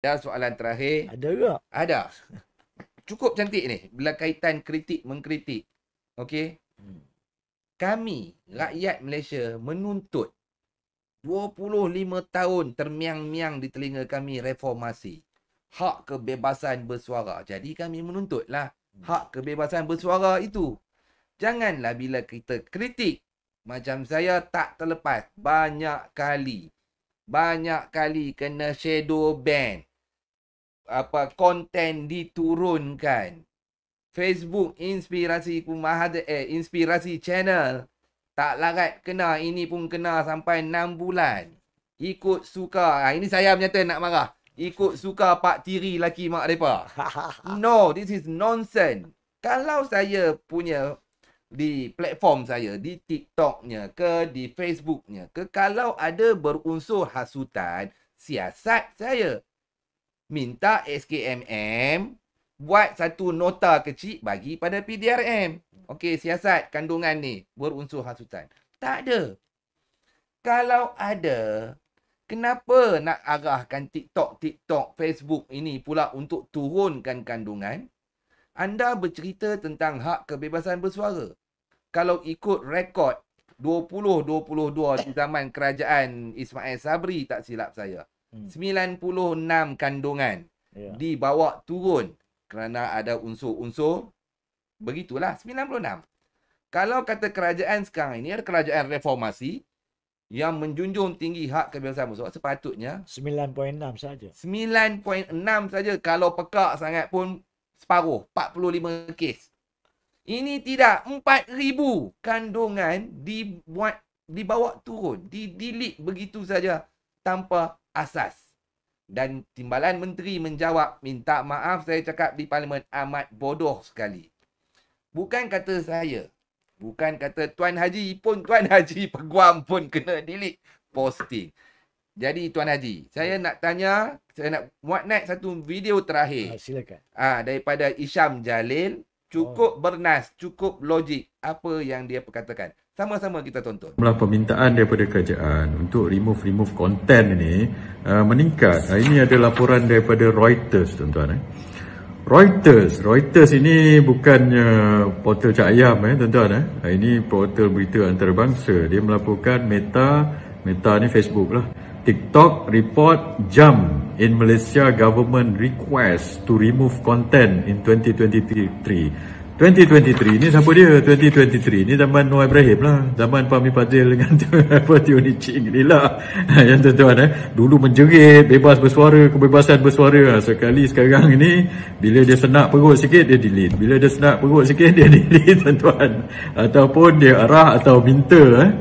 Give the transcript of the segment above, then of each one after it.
Dan soalan terakhir. Ada ke? Ada. Cukup cantik ni. Bila kaitan kritik mengkritik. Okey. Kami, rakyat Malaysia menuntut 25 tahun termiang-miang di telinga kami reformasi. Hak kebebasan bersuara. Jadi kami menuntutlah hak kebebasan bersuara itu. Janganlah bila kita kritik. Macam saya tak terlepas. Banyak kali kena shadow ban. Konten diturunkan. Facebook Inspirasi Channel. Tak larat kena. Ini pun kena sampai 6 bulan. Ikut suka. Ini saya menyata nak marah. Ikut suka Pak Tiri laki mak mereka. No, this is nonsense. Kalau saya punya di platform saya, di TikToknya ke, di Facebooknya ke, kalau ada berunsur hasutan, siasat saya. Minta SKMM buat satu nota kecil bagi pada PDRM. Okey, siasat kandungan ni berunsur hasutan. Tak ada. Kalau ada, kenapa nak arahkan TikTok, Facebook ini pula untuk turunkan kandungan? Anda bercerita tentang hak kebebasan bersuara. Kalau ikut rekod 2022 di zaman kerajaan Ismail Sabri, tak silap saya. 96 kandungan dibawa turun kerana ada unsur-unsur begitulah. 96. Kalau kata kerajaan sekarang ini ada kerajaan reformasi yang menjunjung tinggi hak kebebasan bersuara, sepatutnya 9.6 saja. 9.6 saja. Kalau pekak sangat pun separuh, 45 kes. Ini tidak, 4,000 kandungan dibawa turun, di-delete begitu saja tanpa asas. Dan Timbalan Menteri menjawab, minta maaf saya cakap di Parlimen, amat bodoh sekali. Bukan kata saya, bukan kata Tuan Haji pun, Tuan Haji Peguam pun kena delete posting. Jadi Tuan Haji, saya nak tanya, saya nak muat naik satu video terakhir. Silakan. Daripada Isham Jalil, cukup bernas, cukup logik apa yang dia perkatakan. Sama-sama kita tonton. Jumlah permintaan daripada kerajaan untuk remove konten ini meningkat. Ini ada laporan daripada Reuters, tuan-tuan. Reuters ini bukannya portal Cak Ayam, tuan-tuan. Ini portal berita antarabangsa. Dia melaporkan Meta ni Facebook lah. TikTok report jump in Malaysia government request to remove content in 2023. 2023 ni siapa dia? 2023 ni zaman Noah Ibrahim lah, zaman Fahmi Fadzil dengan Tio Nicing ni lah. Yang tuan-tuan dulu menjerit bebas bersuara, kebebasan bersuara. Sekali sekarang ini bila dia senak perut sikit dia delete, bila dia senak perut sikit dia delete, tuan-tuan. Ataupun dia arah atau minta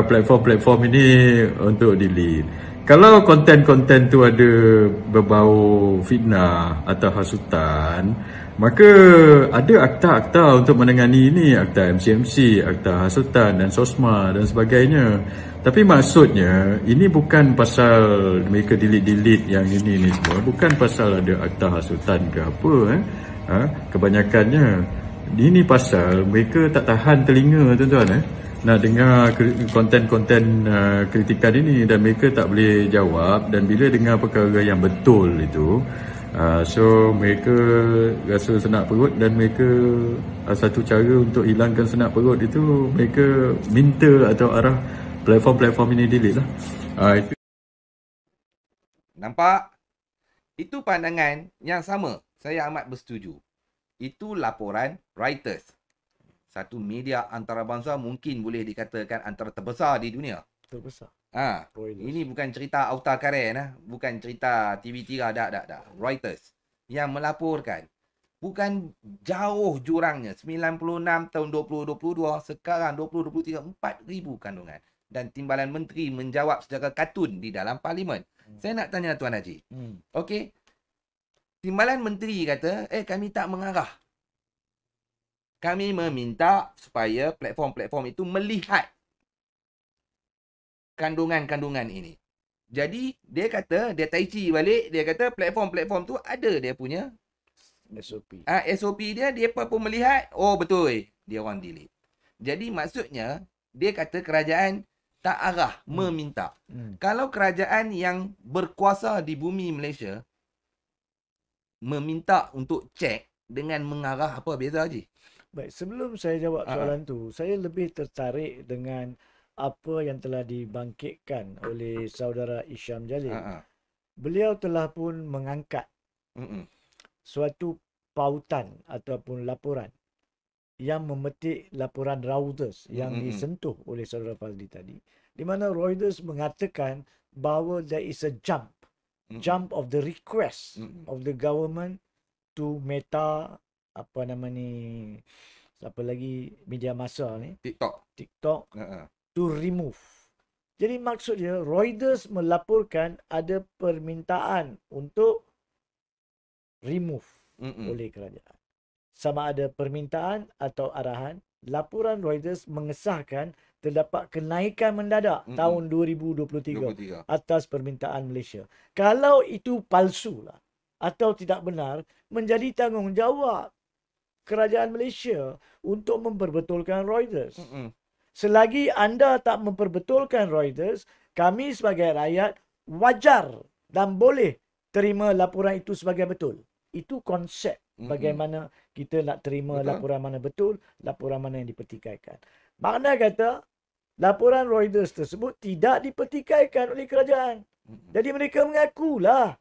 platform-platform ini untuk delete. Kalau konten-konten tu ada berbau fitnah atau hasutan, maka ada akta-akta untuk menangani ini, akta MCMC, akta hasutan dan SOSMA dan sebagainya. Tapi maksudnya ini bukan pasal mereka delete yang ini semua, bukan pasal ada akta hasutan ke apa. Kebanyakannya ini pasal mereka tak tahan telinga, tuan-tuan. Nak dengar konten-konten kritikan ini dan mereka tak boleh jawab. Dan bila dengar perkara yang betul itu, so mereka rasa senak perut dan mereka satu cara untuk hilangkan senak perut itu mereka minta atau arah platform-platform ini delete lah. Itu. Nampak? Itu pandangan yang sama. Saya amat bersetuju. Itu laporan Reuters. Satu media antarabangsa mungkin boleh dikatakan antara terbesar di dunia. Terbesar. Ini bukan cerita Auta Karen, bukan cerita TV3, dah. Reuters yang melaporkan. Bukan jauh jurangnya. 96 tahun 2022, sekarang 2023, 4,000 kandungan. Dan Timbalan Menteri menjawab secara katun di dalam Parlimen. Saya nak tanya Tuan Haji. Okey. Timbalan Menteri kata, kami tak mengarah. Kami meminta supaya platform-platform itu melihat kandungan-kandungan ini. Jadi, dia kata, dia tai chi balik, dia kata platform-platform tu ada dia punya SOP. SOP dia pun melihat, oh betul, dia orang delete. Jadi, maksudnya, dia kata kerajaan tak arah meminta. Kalau kerajaan yang berkuasa di bumi Malaysia meminta untuk cek dengan mengarah, apa beza Haji? Baik, sebelum saya jawab soalan tu, saya lebih tertarik dengan apa yang telah dibangkitkan oleh saudara Isham Jalil. Beliau telah pun mengangkat suatu pautan ataupun laporan yang memetik laporan Reuters yang disentuh oleh saudara Fazli tadi, di mana Reuters mengatakan bahawa there is a jump of the request of the government to Meta, apa nama ni, siapa lagi media massa ni, TikTok to remove. Jadi maksud dia, Reuters melaporkan ada permintaan untuk remove oleh kerajaan. Sama ada permintaan atau arahan, laporan Reuters mengesahkan terdapat kenaikan mendadak tahun 2023 atas permintaan Malaysia. Kalau itu palsu lah atau tidak benar, menjadi tanggungjawab kerajaan Malaysia untuk memperbetulkan Reuters. Selagi anda tak memperbetulkan Reuters, kami sebagai rakyat wajar dan boleh terima laporan itu sebagai betul. Itu konsep bagaimana kita nak terima laporan mana betul, laporan mana yang dipertikaikan. Makna kata, laporan Reuters tersebut tidak dipertikaikan oleh kerajaan. Jadi mereka mengakulah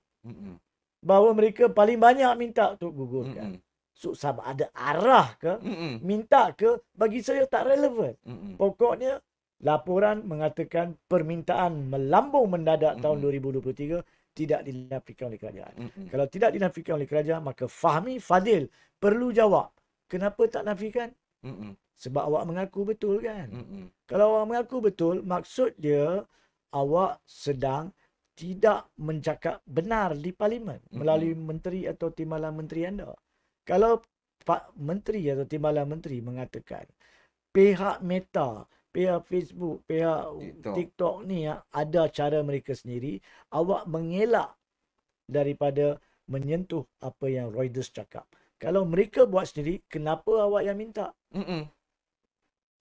bahawa mereka paling banyak minta untuk gugurkan. So, sama ada arah ke, minta ke, bagi saya tak relevan. Pokoknya, laporan mengatakan permintaan melambung mendadak tahun 2023 tidak dinafikan oleh kerajaan. Kalau tidak dinafikan oleh kerajaan, maka Fahmi Fadil perlu jawab. Kenapa tak nafikan? Sebab awak mengaku betul kan? Kalau awak mengaku betul, maksud dia awak sedang tidak mencakap benar di parlimen melalui menteri atau timbalan menteri anda. Kalau Pak Menteri atau timbalan menteri mengatakan pihak Meta, pihak Facebook, pihak TikTok ni ada cara mereka sendiri, awak mengelak daripada menyentuh apa yang Reuters cakap. Kalau mereka buat sendiri, kenapa awak yang minta?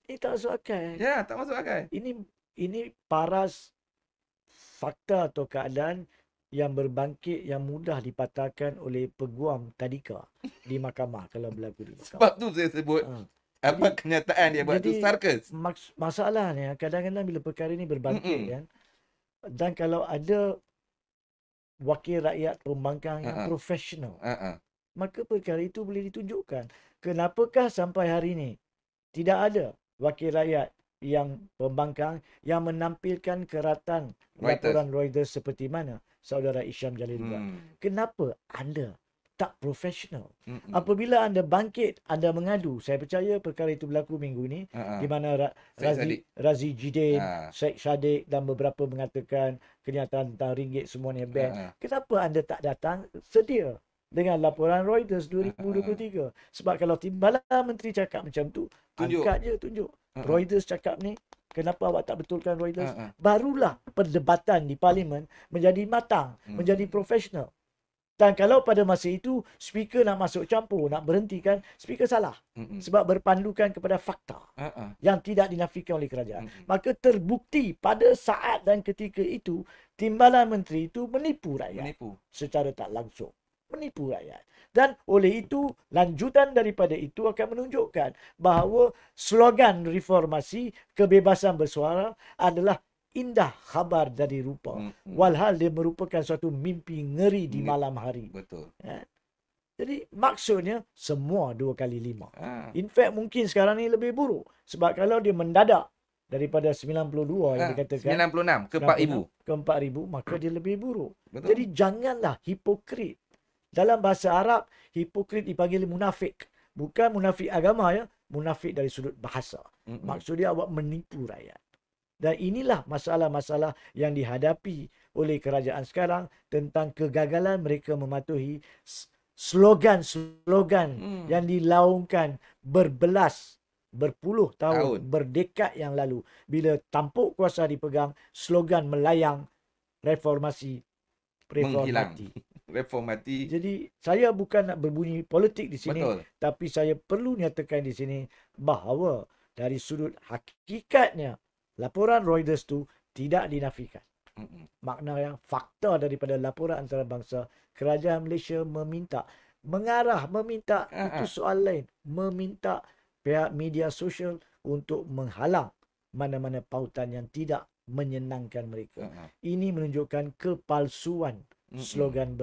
Ini tak masuk akal. Ya, tak masuk akal. Ini paras fakta atau keadaan yang berbangkit yang mudah dipatahkan oleh peguam tadika di mahkamah kalau berlaku di mahkamah. Sebab tu saya sebut apa kenyataan dia buat tu sarkas. Masalahnya kadang-kadang bila perkara ni berbangkit kan, dan kalau ada wakil rakyat pembangkang yang profesional, maka perkara itu boleh ditunjukkan. Kenapakah sampai hari ini tidak ada wakil rakyat yang pembangkang yang menampilkan keratan laporan Reuters seperti mana saudara Isham Jalil buat? Kenapa anda tak profesional? Apabila anda bangkit, anda mengadu. Saya percaya perkara itu berlaku minggu ini, di mana Razi Jidin, Syed Saddiq dan beberapa mengatakan kenyataan tentang ringgit semuanya ban. Kenapa anda tak datang sedia dengan laporan Reuters 2023? Sebab kalau timbalan menteri cakap macam tu, angkat je, tunjuk. Reuters cakap ni, kenapa awak tak betulkan Reuters? Barulah perdebatan di parlimen menjadi matang, menjadi profesional. Dan kalau pada masa itu speaker nak masuk campur, nak berhentikan, speaker salah. Sebab berpandukan kepada fakta yang tidak dinafikan oleh kerajaan. Maka terbukti pada saat dan ketika itu, timbalan menteri itu menipu rakyat. Secara tak langsung. Menipu rakyat. Dan oleh itu, lanjutan daripada itu akan menunjukkan bahawa slogan reformasi, kebebasan bersuara adalah indah khabar dari rupa. Walhal dia merupakan suatu mimpi ngeri di malam hari. Betul. Ya? Jadi maksudnya semua 2 kali 5. In fact mungkin sekarang ni lebih buruk. Sebab kalau dia mendadak daripada 92 yang dikatakan 96 ke 4,000. Ke 4,000 maka dia lebih buruk. Betul. Jadi janganlah hipokrit. Dalam bahasa Arab, hipokrit dipanggil munafik. Bukan munafik agama ya, munafik dari sudut bahasa. Maksud dia awak menipu rakyat. Dan inilah masalah-masalah yang dihadapi oleh kerajaan sekarang tentang kegagalan mereka mematuhi slogan-slogan yang dilaungkan berpuluh tahun, berdekad yang lalu. Bila tampuk kuasa dipegang, slogan melayang, reformasi, reformati. Reformati. Jadi saya bukan nak berbunyi politik di sini. Betul. Tapi saya perlu nyatakan di sini bahawa dari sudut hakikatnya Laporan Reuters tu tidak dinafikan. Mm-mm. Maknanya fakta daripada laporan antarabangsa, kerajaan Malaysia meminta, itu soal lain, meminta pihak media sosial untuk menghalang mana-mana pautan yang tidak menyenangkan mereka. Ini menunjukkan kepalsuan slogan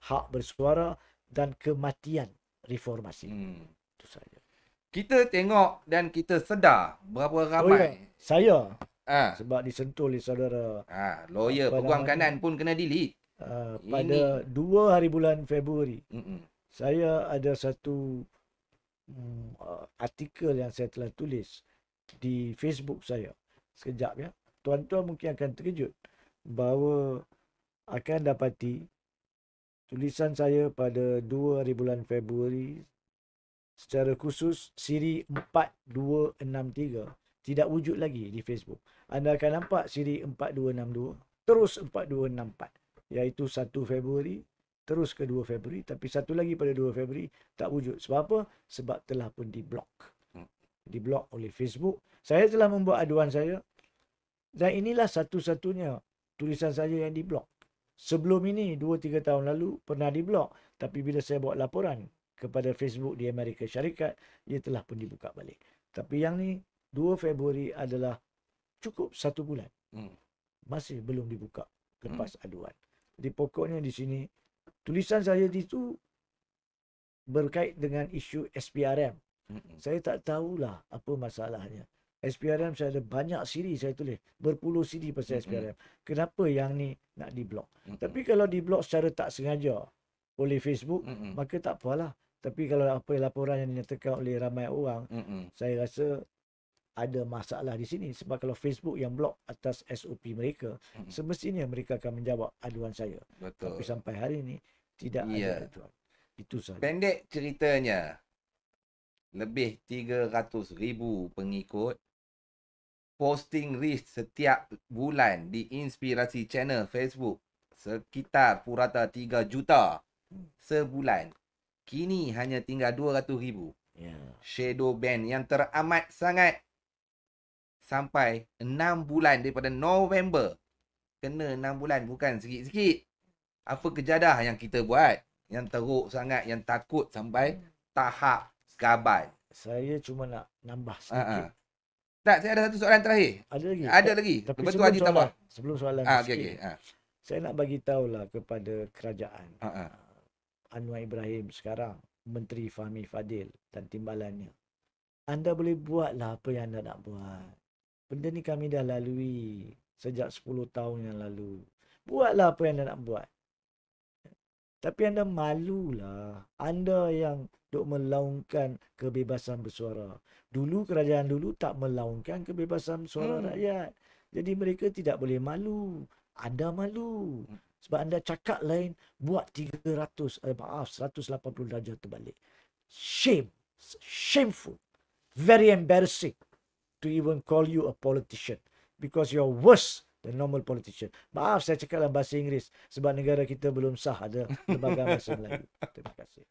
hak bersuara dan kematian reformasi. Itu saja. Kita tengok dan kita sedar berapa ramai. Saya sebab disentuh oleh saudara lawyer peguam kanan pun kena delete. Pada 2 hari bulan Februari, saya ada satu artikel yang saya telah tulis di Facebook saya. Sekejap ya. Tuan-tuan mungkin akan terkejut bahawa akan dapati tulisan saya pada 2 hari bulan Februari, secara khusus siri 4263 tidak wujud lagi di Facebook. Anda akan nampak siri 4262, terus 4264, iaitu 1 Februari, terus ke 2 Februari, tapi satu lagi pada 2 Februari tak wujud. Sebab apa? Sebab telah pun diblok. Diblok oleh Facebook. Saya telah membuat aduan saya dan inilah satu-satunya tulisan saya yang diblok. Sebelum ini 2-3 tahun lalu pernah diblok, tapi bila saya buat laporan kepada Facebook di Amerika Syarikat, ia telah pun dibuka balik. Tapi yang ni 2 Februari adalah cukup 1 bulan. Masih belum dibuka lepas aduan. Jadi pokoknya di sini tulisan saya itu berkait dengan isu SPRM. Saya tak tahulah apa masalahnya. SPRM saya ada banyak siri saya tulis. Berpuluh siri pasal SPRM. Kenapa yang ni nak diblok? Tapi kalau diblok secara tak sengaja oleh Facebook, maka tak apalah. Tapi kalau apa laporan yang dinyatakan oleh ramai orang, saya rasa ada masalah di sini. Sebab kalau Facebook yang blok atas SOP mereka, semestinya mereka akan menjawab aduan saya. Betul. Tapi sampai hari ini tidak ada aduan. Itu sahaja. Pendek ceritanya, lebih 300,000 pengikut, posting reach setiap bulan di Inspirasi Channel Facebook sekitar purata 3 juta sebulan. Kini hanya tinggal 200,000. Shadow ban yang teramat sangat. Sampai 6 bulan daripada November. Kena 6 bulan, bukan sikit-sikit. Apa kejadah yang kita buat? Yang teruk sangat, yang takut sampai tahap gaban. Saya cuma nak nambah sedikit. Tak, saya ada satu soalan terakhir. Ada lagi? Ada lagi. Tapi Lepas tu Haji tambah. Sebelum soalan Okay. saya nak bagi tahulah kepada kerajaan. Anwar Ibrahim sekarang, Menteri Fahmi Fadil dan timbalannya. Anda boleh buatlah apa yang anda nak buat. Benda ni kami dah lalui sejak 10 tahun yang lalu. Buatlah apa yang anda nak buat. Tapi anda malulah. Anda yang duk melaungkan kebebasan bersuara. Dulu kerajaan dulu tak melaungkan kebebasan suara rakyat. Jadi mereka tidak boleh malu. Anda malu. Sebab anda cakap lain, buat 180 darjah terbalik. Shame. Shameful. Very embarrassing to even call you a politician. Because you're worse than normal politician. Maaf saya cakap dalam bahasa Inggeris. Sebab negara kita belum sah ada lembaga bahasa Melayu. Terima kasih.